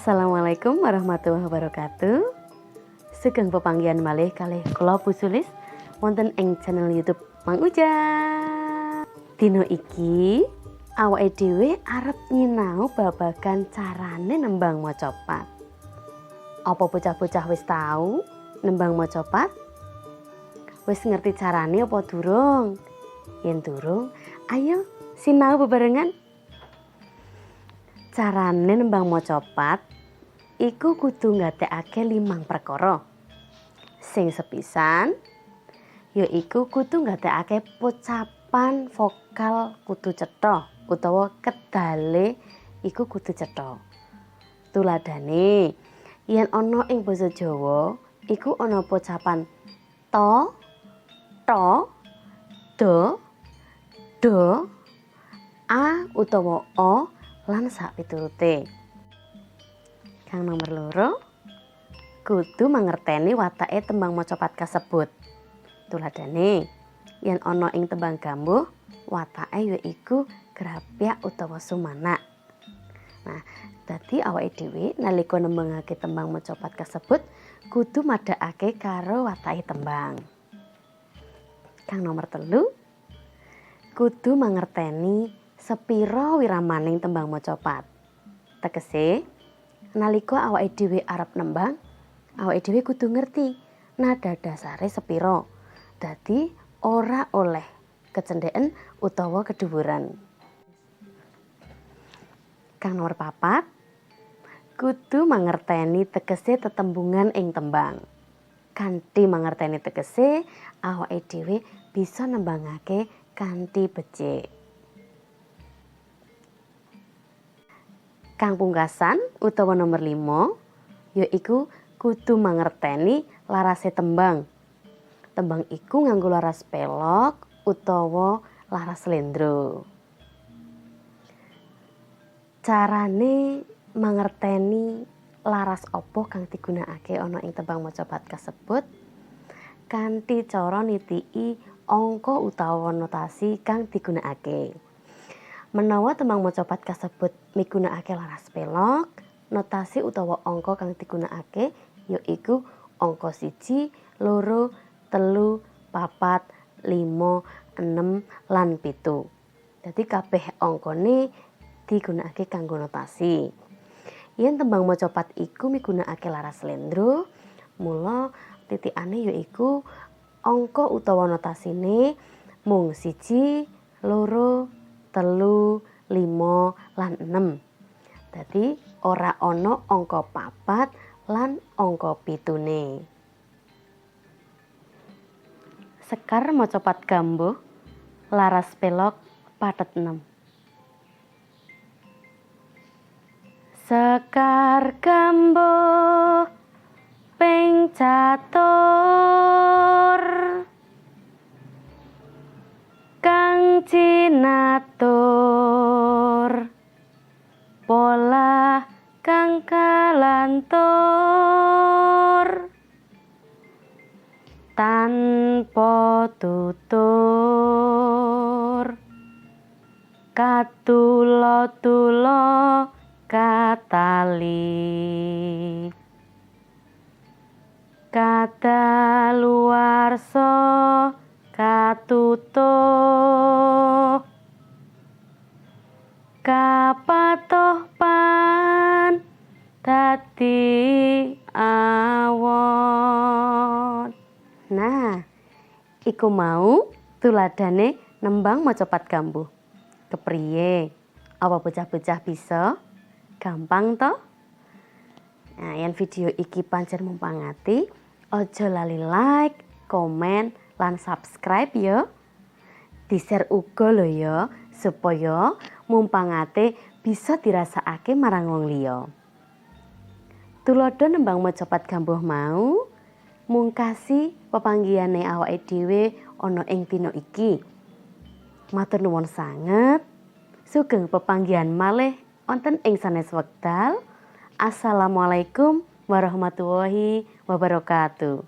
Assalamualaikum warahmatullahi wabarakatuh. Sugeng pepanggihan malih kalih kula Bu Sulis wonten ing channel YouTube Mang Ujang. Dino iki awake dhewe arep nyinau babagan carane nembang maca pat. Apa bocah-bocah wis tau nembang maca pat? Wis ngerti carane apa durung? Yen durung, ayo sinau bebarengan. Carane nembang maca pat iku kudu nggatekake 5 perkara. Sing sepisan yaiku kudu nggatekake pocapan vokal kudu cetha utawa kedale iku kudu cetha. Tuladhane yen ana ing basa Jawa iku ana pocapan to, do, a utawa o lan sak piturute. Kang nomor 2, kudu mangerteni watake tembang maca pat kasebut. Tuladhane, yen ana ing tembang gambuh, watake yaiku grapyak utawa sumanak. Nah, dadi awake dhewe nalika nembangake tembang maca pat kasebut kudu madhakake karo watake tembang. Kang nomor 3, kudu mangerteni sepira wiramaning tembang maca pat. Tegese nalika awake dhewe arep nembang, awake dhewe kudu ngerti nada dasare sepira. Dadi ora oleh kecendheken utawa kedhuwuran. Kang nomor 4, kudu mangerteni tegese tetembungan ing tembang. Kanthi mangerteni tegese, awake dhewe bisa nembangake kanthi becik. Kang pungkasan utawa nomor 5 yaiku kudu mangerteni larase tembang. Tembang iku nganggo laras pelok utawa laras slendro. Carane mangerteni laras apa kang digunakake ana ing tembang maca pat kasebut kanthi cara nitiki angka utawa notasi kang digunakake. Menawa tembang maca pat kasebut migunakake laras pelok, notasi utawa angka kang digunakake yaiku angka 1, 2, 3, 4, 5, 6 lan 7. Dadi kabeh angkane digunakake kanggo notasi. Yen tembang maca pat iku migunakake laras slendro, mula titikane yaiku angka utawa notasine mung 1, 2, 3, 5 lan 6. Dadi ora ana angka 4 lan angka 7ne. Sekar maca pat gambuh laras pelok pathet 6. Sekar gambuh ping catur kang cinatur pola kang kalantur tanpa tutur katula-tula katali kadaluwarsa katutuh kapatoh pan dadi awon. Nah, iku mau tuladhane nembang maca pat gambuh. Kepriye? Apa bocah-bocah bisa? Gampang toh? Nah, yen video iki pancen mumpangati, aja lali like, komen, lan subscribe ya. Di-share uga lho ya, supaya mumpangate bisa dirasakake marang wong liya. Tuladha nembang maca pat gambuh mau mungkasi pepanggihane awake dhewe ana ing dina iki. Matur nuwun sanget. Sugeng pepanggihan malih wonten ing sanes wekdal. Assalamualaikum warahmatullahi wabarakatuh.